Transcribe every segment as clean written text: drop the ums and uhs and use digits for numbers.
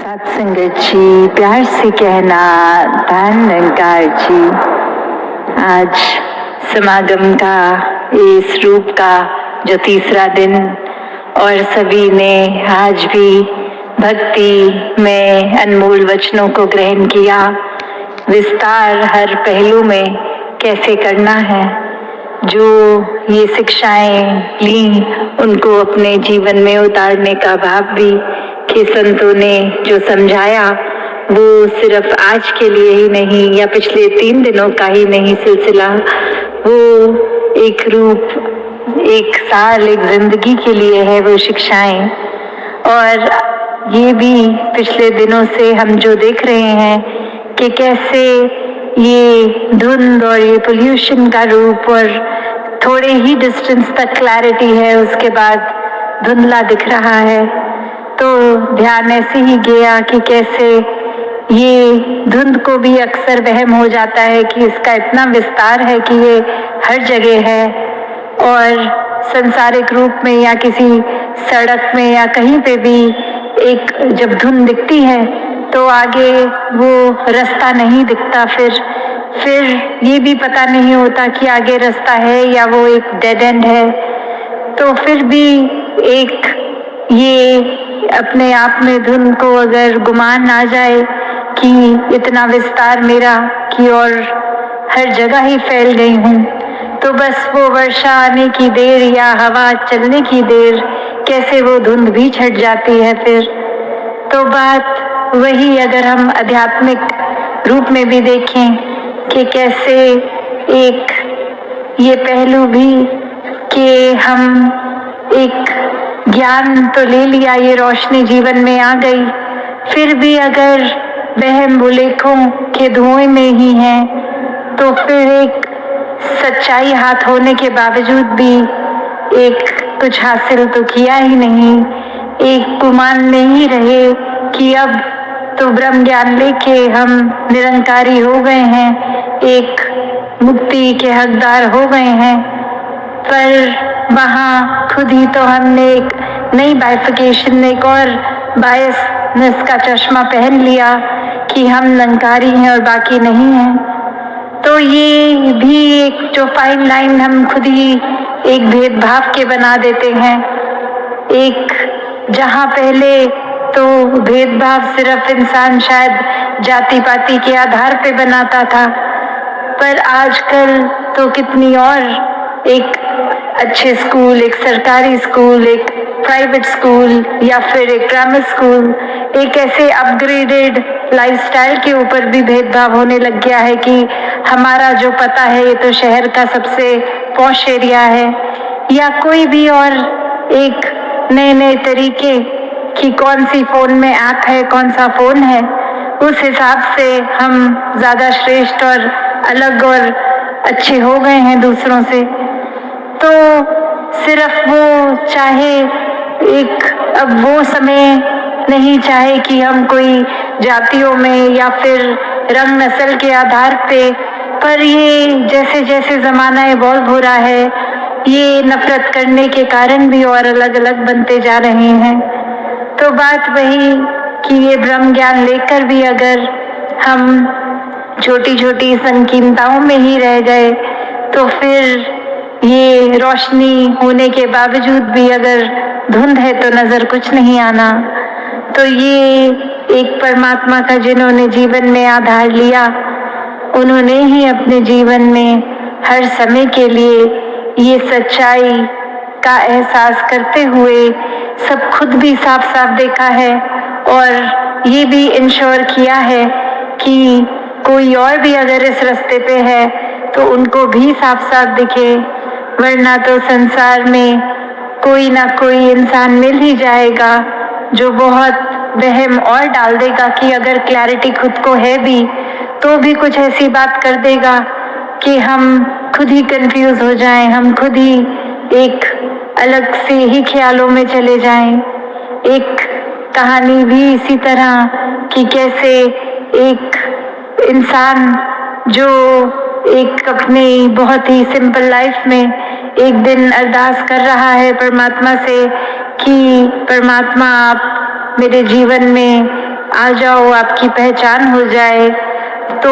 सत्संगत जी, प्यार से कहना धन निरंकार जी। आज समागम का इस रूप का जो तीसरा दिन और सभी ने आज भी भक्ति में अनमोल वचनों को ग्रहण किया। विस्तार हर पहलू में कैसे करना है, जो ये शिक्षाएं ली उनको अपने जीवन में उतारने का भाव भी कि संतों ने जो समझाया वो सिर्फ आज के लिए ही नहीं या पिछले 3 दिनों का ही नहीं सिलसिला, वो एक रूप, एक साल, एक जिंदगी के लिए है वो शिक्षाएं। और ये भी पिछले दिनों से हम जो देख रहे हैं कि कैसे ये धुंध और ये पोल्यूशन का रूप और थोड़े ही डिस्टेंस तक क्लैरिटी है, उसके बाद धुंधला दिख रहा है। तो ध्यान ऐसे ही गया कि कैसे ये धुंध को भी अक्सर वहम हो जाता है कि इसका इतना विस्तार है कि ये हर जगह है, और संसारिक रूप में या किसी सड़क में या कहीं पे भी एक जब धुंध दिखती है तो आगे वो रास्ता नहीं दिखता, फिर ये भी पता नहीं होता कि आगे रास्ता है या वो एक डेड एंड है। तो फिर भी एक ये अपने आप में धुन को अगर गुमान ना जाए कि इतना विस्तार मेरा कि और हर जगह ही फैल गई हूँ, तो बस वो वर्षा आने की देर या हवा चलने की देर, कैसे वो धुंध भी छट जाती है। फिर तो बात वही, अगर हम आध्यात्मिक रूप में भी देखें कि कैसे एक ये पहलू भी कि हम एक ज्ञान तो ले लिया, ये रोशनी जीवन में आ गई, फिर भी अगर वहम बुलेखों के धुएं में ही है तो फिर एक सच्चाई हाथ होने के बावजूद भी एक कुछ हासिल तो किया ही नहीं। एक गुमान में ही रहे कि अब तो ब्रह्म ज्ञान लेके हम निरंकारी हो गए हैं, एक मुक्ति के हकदार हो गए हैं, पर वहाँ खुद ही तो हमने एक नई बाइफिकेशन, एक और बायसनेस का चश्मा पहन लिया कि हम निरंकारी हैं और बाकी नहीं हैं। तो ये भी एक जो फाइन लाइन हम खुद ही एक भेदभाव के बना देते हैं। एक जहाँ पहले तो भेदभाव सिर्फ इंसान शायद जाति पाति के आधार पे बनाता था, पर आजकल तो कितनी और एक अच्छे स्कूल, एक सरकारी स्कूल, एक प्राइवेट स्कूल या फिर एक ग्रामर स्कूल, एक ऐसे अपग्रेडेड लाइफस्टाइल के ऊपर भी भेदभाव होने लग गया है कि हमारा जो पता है ये तो शहर का सबसे पॉश एरिया है, या कोई भी और एक नए नए तरीके कि कौन सी फोन में ऐप है, कौन सा फोन है, उस हिसाब से हम ज्यादा श्रेष्ठ और अलग और अच्छे हो गए हैं दूसरों से। तो सिर्फ वो चाहे एक अब वो समय नहीं चाहे कि हम कोई जातियों में या फिर रंग नस्ल के आधार पे, पर ये जैसे जैसे ज़माना इवॉल्व हो रहा है, ये नफरत करने के कारण भी और अलग अलग बनते जा रहे हैं। तो बात वही कि ये ब्रह्म ज्ञान लेकर भी अगर हम छोटी छोटी संकीर्णताओं में ही रह गए तो फिर ये रोशनी होने के बावजूद भी अगर धुंध है तो नजर कुछ नहीं आना। तो ये एक परमात्मा का जिन्होंने जीवन में आधार लिया, उन्होंने ही अपने जीवन में हर समय के लिए ये सच्चाई का एहसास करते हुए सब खुद भी साफ साफ देखा है, और ये भी इंश्योर किया है कि कोई और भी अगर इस रास्ते पे है तो उनको भी साफ साफ दिखे, वरना तो संसार में कोई ना कोई इंसान मिल ही जाएगा जो बहुत वहम और डाल देगा कि अगर क्लैरिटी खुद को है भी तो भी कुछ ऐसी बात कर देगा कि हम खुद ही कंफ्यूज हो जाएं, हम खुद ही एक अलग से ही ख्यालों में चले जाएं। एक कहानी भी इसी तरह कि कैसे एक इंसान जो एक अपनी बहुत ही सिंपल लाइफ में एक दिन अरदास कर रहा है परमात्मा से कि परमात्मा आप मेरे जीवन में आ जाओ, आपकी पहचान हो जाए। तो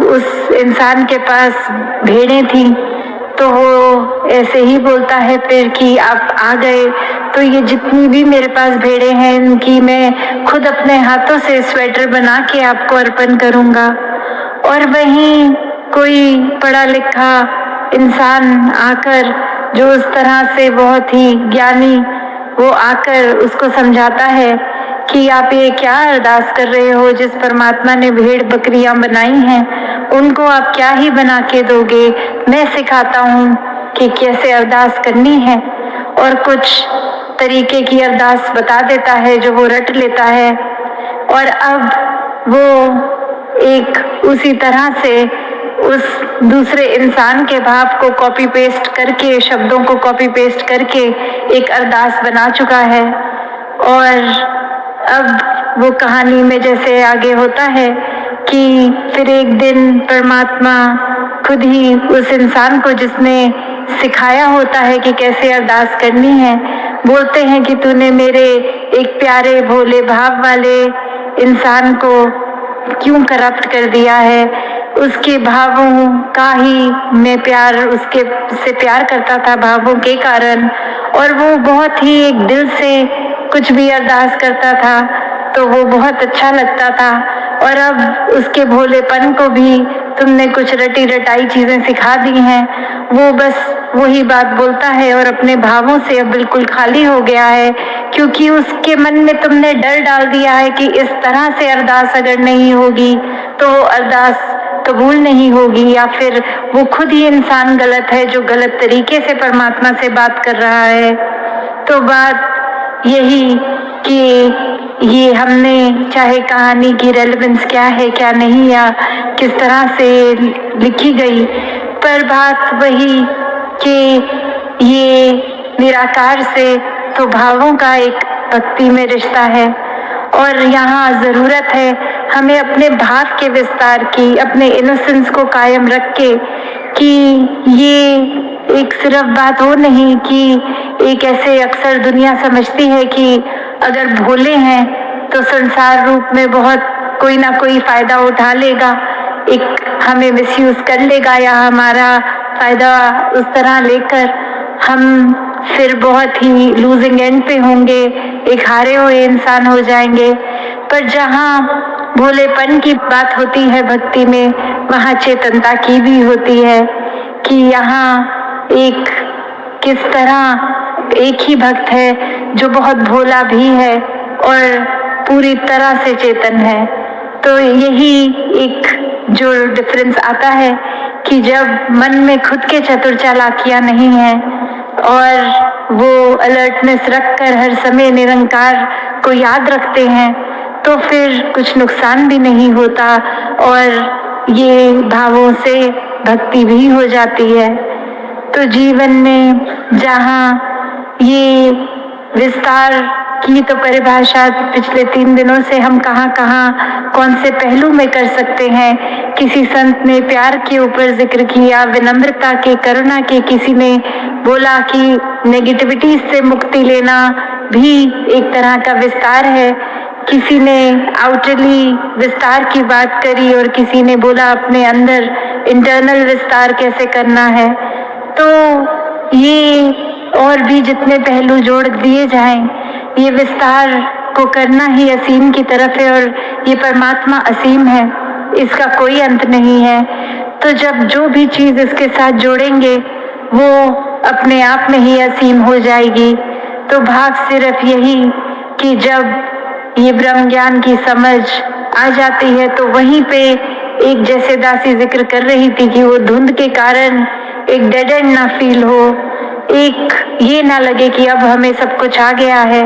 उस इंसान के पास भेड़ें थी, तो वो ऐसे ही बोलता है फिर कि आप आ गए, तो ये जितनी भी मेरे पास भेड़ें हैं इनकी मैं खुद अपने हाथों से स्वेटर बना के आपको अर्पण करूँगा। और वहीं कोई पढ़ा लिखा इंसान आकर, जो उस तरह से बहुत ही ज्ञानी, वो आकर उसको समझाता है कि आप ये क्या अरदास कर रहे हो, जिस परमात्मा ने भेड़ बकरियां बनाई हैं उनको आप क्या ही बना के दोगे। मैं सिखाता हूँ कि कैसे अरदास करनी है, और कुछ तरीके की अरदास बता देता है जो वो रट लेता है। और अब वो एक उसी तरह से उस दूसरे इंसान के भाव को कॉपी पेस्ट करके, शब्दों को कॉपी पेस्ट करके एक अरदास बना चुका है। और अब वो कहानी में जैसे आगे होता है कि फिर एक दिन परमात्मा खुद ही उस इंसान को, जिसने सिखाया होता है कि कैसे अरदास करनी है, बोलते हैं कि तूने मेरे एक प्यारे भोले भाव वाले इंसान को क्यों करप्ट कर दिया है। उसके भावों का ही मैं प्यार, उसके से प्यार करता था भावों के कारण, और वो बहुत ही एक दिल से कुछ भी अरदास करता था तो वो बहुत अच्छा लगता था। और अब उसके भोलेपन को भी तुमने कुछ रटी रटाई चीजें सिखा दी हैं। वो बस वही बात बोलता है और अपने भावों से अब बिल्कुल खाली हो गया है, क्योंकि उसके मन में तुमने डर डाल दिया है कि इस तरह से अरदास अगर नहीं होगी तो अरदास कबूल नहीं होगी, या फिर वो खुद ही इंसान गलत है जो गलत तरीके से परमात्मा से बात कर रहा है। तो बात यही कि ये हमने, चाहे कहानी की रेलेवेंस क्या है क्या नहीं, या किस तरह से लिखी गई, पर बात वही कि ये निराकार से तो भावों का एक भक्ति में रिश्ता है। और यहाँ ज़रूरत है हमें अपने भाव के विस्तार की, अपने इनोसेंस को कायम रख के, कि ये एक सिर्फ बात हो नहीं कि एक ऐसे अक्सर दुनिया समझती है कि अगर भोले हैं तो संसार रूप में बहुत कोई ना कोई फायदा उठा लेगा, एक हमें मिसयूज कर लेगा, या हमारा फायदा उस तरह लेकर हम फिर बहुत ही लूजिंग एंड पे होंगे, एक हारे हुए इंसान हो जाएंगे। पर जहाँ भोलेपन की बात होती है भक्ति में, वहाँ चेतनता की भी होती है कि यहाँ एक किस तरह एक ही भक्त है जो बहुत भोला भी है और पूरी तरह से चेतन है। तो यही एक जो डिफरेंस आता है कि जब मन में खुद के चतुर चालाकियां नहीं है और वो अलर्टनेस रखकर हर समय निरंकार को याद रखते हैं, तो फिर कुछ नुकसान भी नहीं होता और ये भावों से भक्ति भी हो जाती है। तो जीवन में जहाँ ये विस्तार की तो परिभाषा पिछले 3 दिनों से हम कहाँ कौन से पहलू में कर सकते हैं। किसी संत ने प्यार के ऊपर जिक्र किया, विनम्रता के, करुणा के, किसी ने बोला कि नेगेटिविटी से मुक्ति लेना भी एक तरह का विस्तार है, किसी ने आउटरली विस्तार की बात करी और किसी ने बोला अपने अंदर इंटरनल विस्तार कैसे करना है। तो ये और भी जितने पहलू जोड़ दिए जाएं, ये विस्तार को करना ही असीम की तरफ है, और ये परमात्मा असीम है, इसका कोई अंत नहीं है। तो जब जो भी चीज इसके साथ जोड़ेंगे वो अपने आप में ही असीम हो जाएगी। तो भाव सिर्फ यही कि जब ये ब्रह्म ज्ञान की समझ आ जाती है तो वहीं पे एक, जैसे दासी जिक्र कर रही थी, कि वो धुंध के कारण एक डेड एंड ना फील हो, एक ये ना लगे कि अब हमें सब कुछ आ गया है,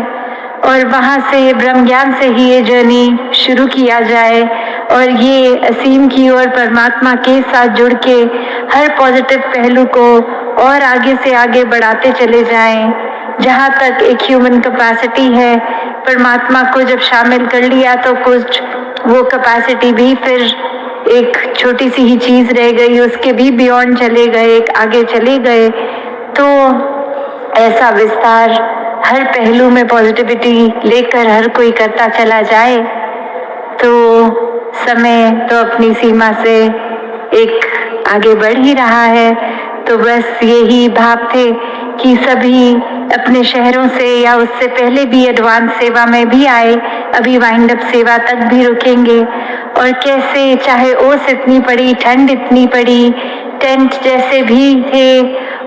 और वहां से ब्रह्म ज्ञान से ही ये जर्नी शुरू किया जाए और ये असीम की ओर परमात्मा के साथ जुड़ के हर पॉजिटिव पहलू को और आगे से आगे बढ़ाते चले जाएं। जहाँ तक एक ह्यूमन कैपेसिटी है, परमात्मा को जब शामिल कर लिया तो कुछ वो कैपेसिटी भी फिर एक छोटी सी ही चीज रह गई, उसके भी बियॉन्ड चले गए, एक आगे चले गए। तो ऐसा विस्तार हर पहलू में पॉजिटिविटी लेकर हर कोई करता चला जाए समय तो अपनी सीमा से एक आगे बढ़ ही रहा है। तो बस यही भाव थे कि सभी अपने शहरों से या उससे पहले भी एडवांस सेवा में भी आए, अभी वाइंड अप सेवा तक भी रुकेंगे। और कैसे चाहे ओस इतनी पड़ी, ठंड इतनी पड़ी, टेंट जैसे भी थे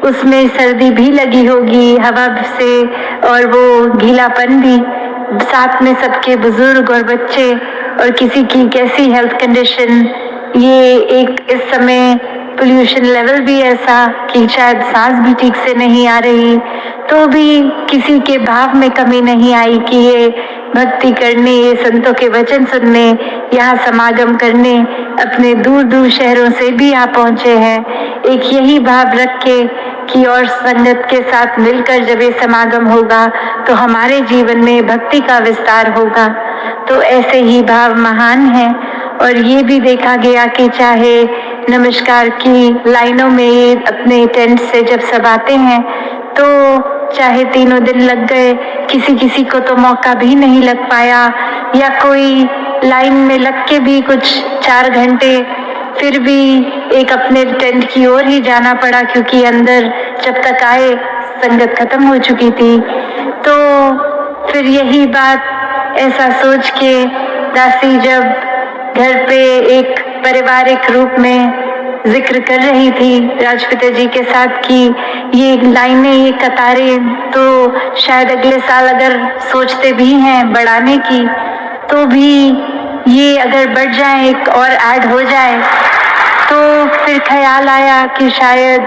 उसमें सर्दी भी लगी होगी हवा से, और वो गीलापन भी, साथ में सबके बुजुर्ग और बच्चे, और किसी की कैसी हेल्थ कंडीशन, ये एक इस समय पोल्यूशन लेवल भी ऐसा कि शायद सांस भी ठीक से नहीं आ रही, तो भी किसी के भाव में कमी नहीं आई कि ये भक्ति करने, ये संतों के वचन सुनने, यहाँ समागम करने अपने दूर दूर शहरों से भी यहाँ पहुंचे हैं। एक यही भाव रख के कि और संगत के साथ मिलकर जब ये समागम होगा तो हमारे जीवन में भक्ति का विस्तार होगा। तो ऐसे ही भाव महान है। और ये भी देखा गया कि चाहे नमस्कार की लाइनों में ये अपने टेंट से जब सब आते हैं तो चाहे 3 दिन लग गए, किसी किसी को तो मौका भी नहीं लग पाया, या कोई लाइन में लग के भी कुछ 4 घंटे फिर भी एक अपने टेंट की ओर ही जाना पड़ा, क्योंकि अंदर जब तक आए संगत खत्म हो चुकी थी। तो फिर यही बात ऐसा सोच के दासी जब घर पे एक पारिवारिक रूप में जिक्र कर रही थी राजपिता जी के साथ कि ये लाइनें, ये कतारें तो शायद अगले साल अगर सोचते भी हैं बढ़ाने की, तो भी ये अगर बढ़ जाए, एक और ऐड हो जाए, तो फिर ख्याल आया कि शायद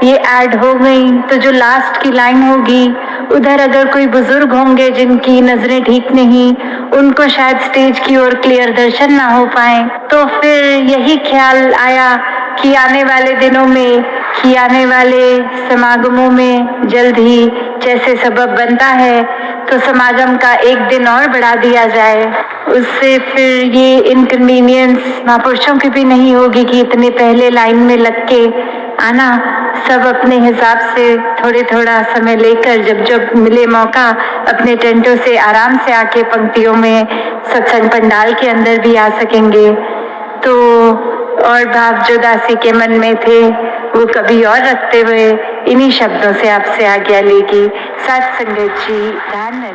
ये ऐड हो गई तो जो लास्ट की लाइन होगी उधर अगर कोई बुजुर्ग होंगे जिनकी नजरें ठीक नहीं, उनको शायद स्टेज की ओर क्लियर दर्शन ना हो पाए। तो फिर यही ख्याल आया कि आने वाले दिनों में, कि आने वाले समागमों में जल्द ही जैसे सबब बनता है तो समागम का 1 दिन और बढ़ा दिया जाए। उससे फिर ये इनकन्वीनियंस महापुरुषों की भी नहीं होगी कि इतने पहले लाइन में लग के आना। सब अपने हिसाब से थोड़े थोड़ा समय लेकर जब जब मिले मौका अपने टेंटों से आराम से आके पंक्तियों में सत्संग पंडाल के अंदर भी आ सकेंगे। तो और भाव जो दासी के मन में थे वो कभी और रखते हुए इन्हीं शब्दों से आपसे आज्ञा लेगी। साथ संगत जी, धन्यवाद।